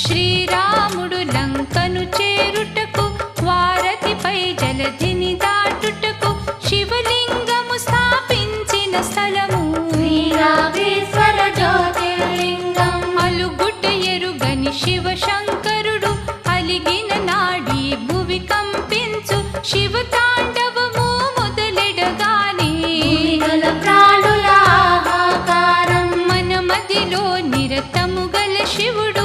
శ్రీరాముడు లంకను చేరుటకు వారధిపై జలధిని దాటుటకు శివలింగము స్థాపించిన స్థలము శ్రీరామేశ్వర జ్యోతిర్లింగం. అలుగుట ఎరుగని శివ శంకరుడు అలిగిన నాడి భువి కంపించు శివ తాండవము మొదలెడగానే గల ప్రాణుల ఆహాకారం మన మదిలో నిరతము గల శివుడు